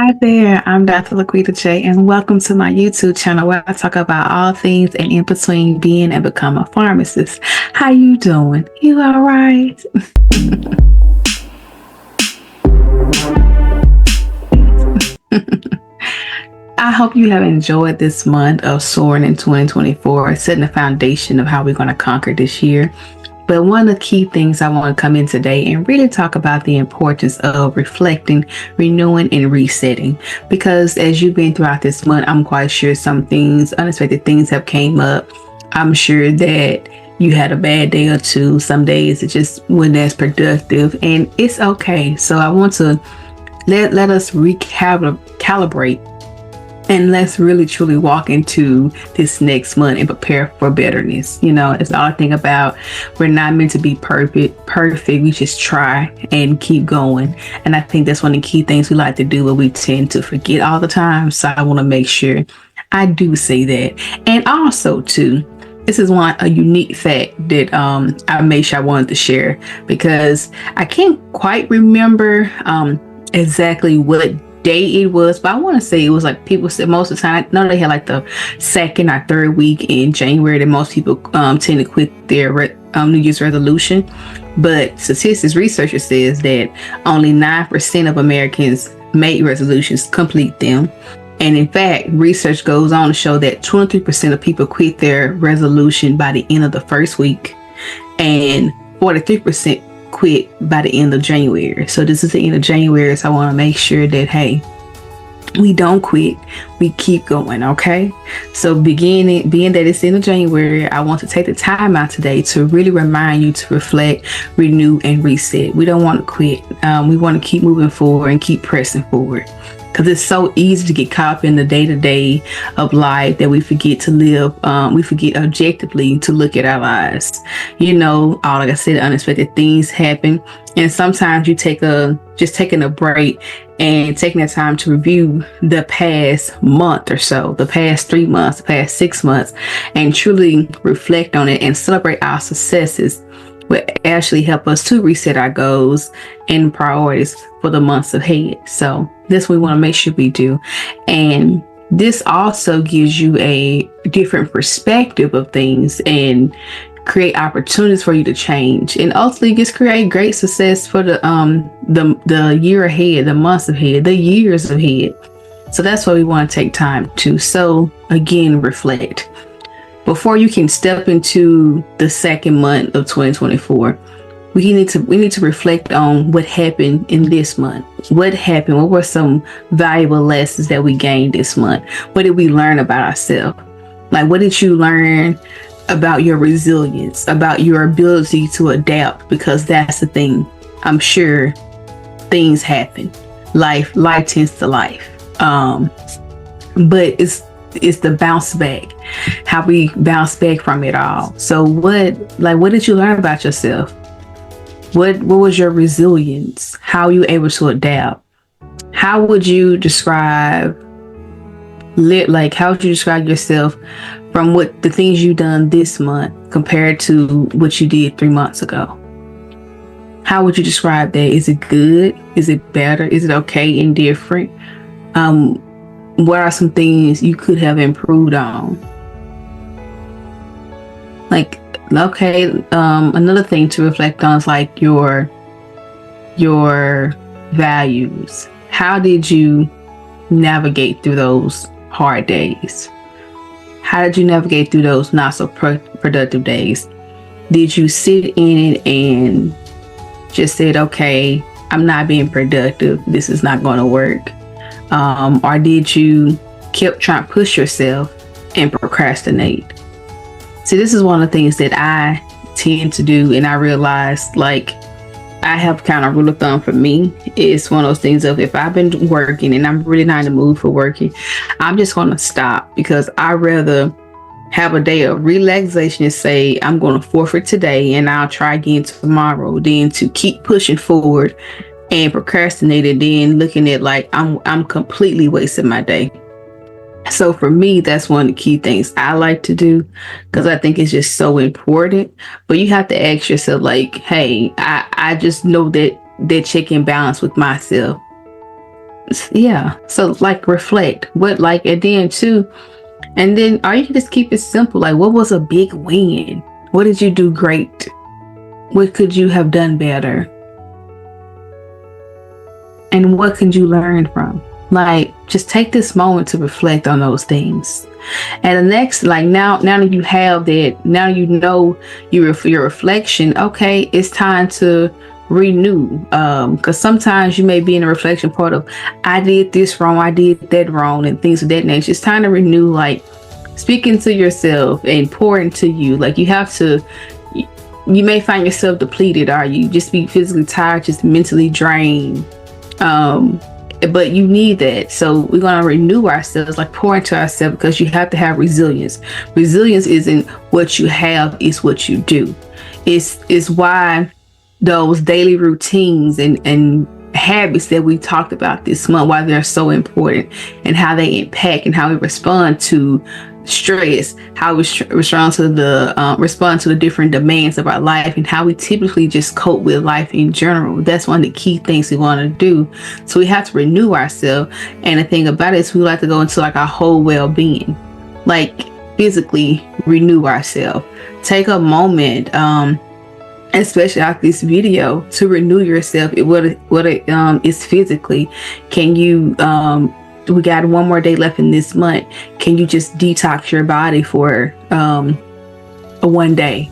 Hi there, I'm Dr. LaQuita J, and welcome to my YouTube channel where I talk about all things and in between being and become a pharmacist. How you doing? You all right? I hope you have enjoyed this month of soaring in 2024, setting the foundation of how we're going to conquer this year. But one of the key things I want to come in today and really talk about the importance of reflecting, renewing, and resetting. Because as you've been throughout this month, I'm quite sure some things, unexpected things have came up. I'm sure that you had a bad day or two. Some days it just wasn't as productive, and it's okay. So I want to let us recalibrate, and let's really truly walk into this next month and prepare for betterness. You know, it's all I think about. We're not meant to be perfect. We just try and keep going. And I think that's one of the key things we like to do, but we tend to forget all the time. So I want to make sure I do say that. And also too, this is a unique fact that I made sure I wanted to share, because I can't quite remember exactly what day it was, but I want to say it was like people said most of the time. I know they had like the second or third week in January that most people tend to quit their New Year's resolution. But statistics researcher says that only 9% of Americans make resolutions, complete them. And in fact, research goes on to show that 23% of people quit their resolution by the end of the first week, and 43% quit by the end of January. So this is the end of January, so I want to make sure that, hey, we don't quit, we keep going. Okay, so being that it's the end of January, I want to take the time out today to really remind you to reflect, renew, and reset. We don't want to quit. We want to keep moving forward and keep pressing forward, because it's so easy to get caught up in the day-to-day of life that we forget to live. We forget objectively to look at our lives. You know, like I said, unexpected things happen, and sometimes you taking a break and taking the time to review the past month or so, the past 3 months, the past 6 months, and truly reflect on it and celebrate our successes will actually help us to reset our goals and priorities for the months ahead. So this we want to make sure we do. And this also gives you a different perspective of things and create opportunities for you to change, and ultimately just create great success for the year ahead, the months ahead, the years ahead. So that's why we want to take time to. So again, reflect. Before you can step into the second month of 2024, we need to reflect on what happened in this month. What happened? What were some valuable lessons that we gained this month? What did we learn about ourselves? Like, what did you learn about your resilience, about your ability to adapt? Because that's the thing. I'm sure things happen. Life tends to life. But it's the bounce back, how we bounce back from it all. So what did you learn about yourself? What was your resilience? How are you able to adapt? How would you describe yourself from what the things you've done this month compared to what you did 3 months ago? How would you describe that? Is it good? Is it better? Is it okay? Indifferent? What are some things you could have improved on? Like, okay, another thing to reflect on is like your values. How did you navigate through those hard days? How did you navigate through those not so productive days? Did you sit in it and just said, okay, I'm not being productive, this is not going to work? Or did you keep trying to push yourself and procrastinate? See, this is one of the things that I tend to do, and I realized, like, I have kind of rule of thumb for me. It's one of those things of, if I've been working and I'm really not in the mood for working, I'm just going to stop, because I'd rather have a day of relaxation and say, I'm going to forfeit today and I'll try again tomorrow, than to keep pushing forward and procrastinating, then looking at like I'm completely wasting my day. So for me, that's one of the key things I like to do, because I think it's just so important. But you have to ask yourself, like, hey, I just know that check and balance with myself. Yeah. So like reflect what like, and then too, and then or you can just keep it simple. Like, what was a big win? What did you do great? What could you have done better? And what could you learn from? Like, just take this moment to reflect on those things. And the next, like now that you have that, now you know your reflection. Okay, it's time to renew. Because sometimes you may be in a reflection part of, I did this wrong, I did that wrong, and things of that nature. It's time to renew. Like, speaking to yourself and pour into you. Like, you have to. You may find yourself depleted, or you just be physically tired, just mentally drained. But you need that. So we're going to renew ourselves, like pour into ourselves, because you have to have resilience. Resilience isn't what you have, it's what you do. It's why those daily routines and habits that we talked about this month, why they're so important, and how they impact and how we respond to stress, how we respond to the different demands of our life, and how we typically just cope with life in general. That's one of the key things we want to do. So we have to renew ourselves. And the thing about it is, we like to go into like our whole well-being, like physically renew ourselves. Take a moment, especially after this video, to renew yourself. What it is physically. Can you we got one more day left in this month. Can you just detox your body for a one day?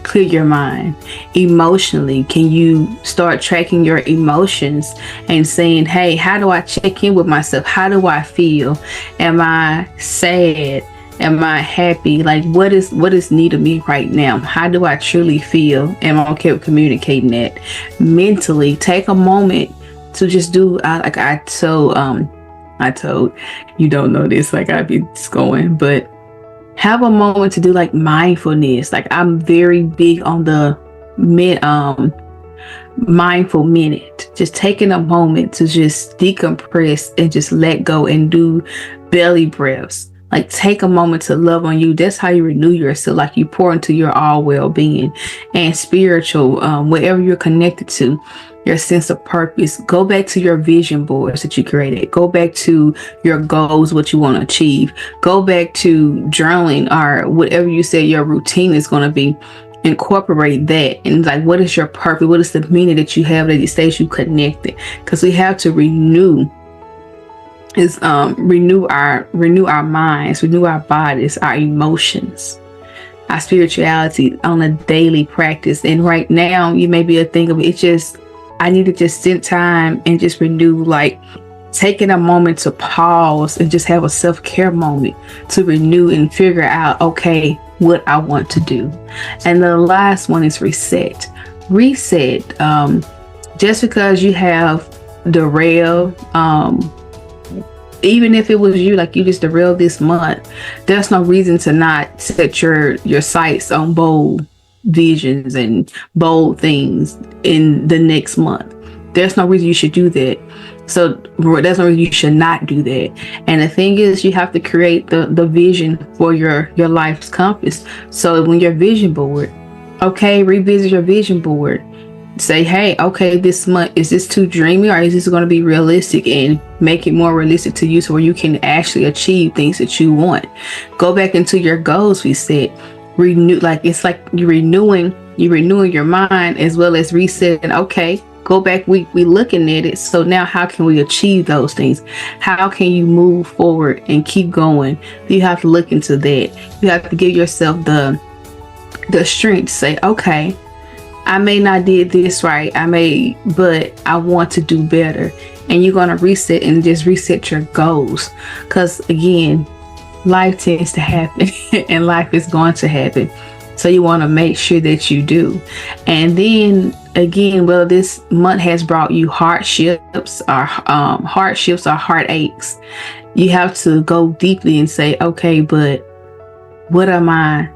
Clear your mind. Emotionally, can you start tracking your emotions and saying, hey, how do I check in with myself? How do I feel? Am I sad? Am I happy? Like, what is need of me right now? How do I truly feel? Am I okay with communicating that? Mentally, take a moment to just do, I told you, don't know this, like I be just going, but have a moment to do like mindfulness. Like, I'm very big on the mindful minute, just taking a moment to just decompress and just let go and do belly breaths. Like, take a moment to love on you. That's how you renew yourself. Like, you pour into your all well-being and spiritual, whatever you're connected to, your sense of purpose. Go back to your vision boards that you created. Go back to your goals, what you want to achieve. Go back to journaling, or whatever you said your routine is going to be. Incorporate that. And like, what is your purpose? What is the meaning that you have that it stays you connected? Because we have to renew renew our minds, renew our bodies, our emotions, our spirituality on a daily practice. And right now, you may be a thing of it just, I need to just spend time and just renew, like taking a moment to pause and just have a self-care moment to renew and figure out, okay, what I want to do. And the last one is reset. Just because you have derailed, even if it was you, like you just derailed this month, there's no reason to not set your sights on bold visions and bold things in the next month. There's no reason you should do that. So there's no reason you should not do that. And the thing is, you have to create the vision for your life's compass. So when your vision board, okay, revisit your vision board. Say, hey, okay, this month, is this too dreamy, or is this going to be realistic, and make it more realistic to you so where you can actually achieve things that you want. Go back into your goals. We said renew, like it's like you're renewing your mind as well as resetting. Okay, go back, we looking at it. So now how can we achieve those things? How can you move forward and keep going? You have to look into that. You have to give yourself the strength to say, okay, I may not did this right, but I want to do better. And you're going to reset and just reset your goals. Because again, life tends to happen and life is going to happen. So you want to make sure that you do. And then again, whether this month has brought you hardships or heartaches, you have to go deeply and say, okay, but what am I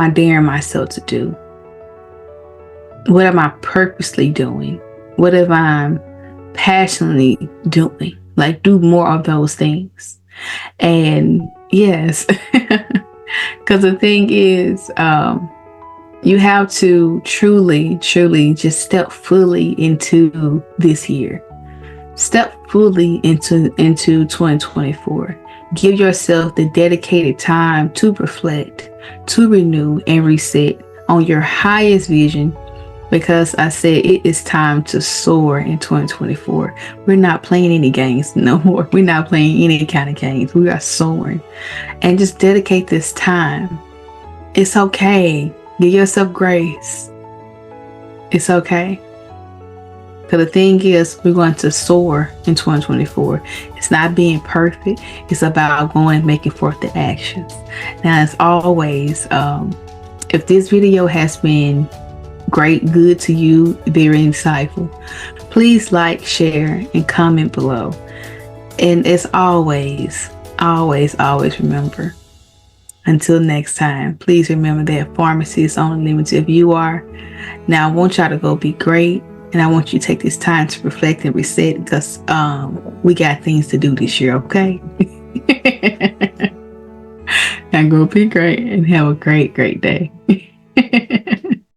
daring myself to do? What am I purposely doing? What am I passionately doing? Like, do more of those things. And yes, because the thing is, you have to truly just step fully into this year. Step fully into 2024. Give yourself the dedicated time to reflect, to renew and reset on your highest vision, because I said it is time to soar in 2024. We're not playing any games no more. We're not playing any kind of games. We are soaring. And just dedicate this time. It's okay. Give yourself grace. It's okay. Because the thing is, we're going to soar in 2024. It's not being perfect. It's about going and making forth the actions. Now, as always, if this video has been good to you, very insightful, please like, share, and comment below. And as always remember, until next time, please remember that pharmacy is only limited if you are. Now, I want y'all to go be great. And I want you to take this time to reflect and reset, because we got things to do this year, okay? Now go be great and have a great day.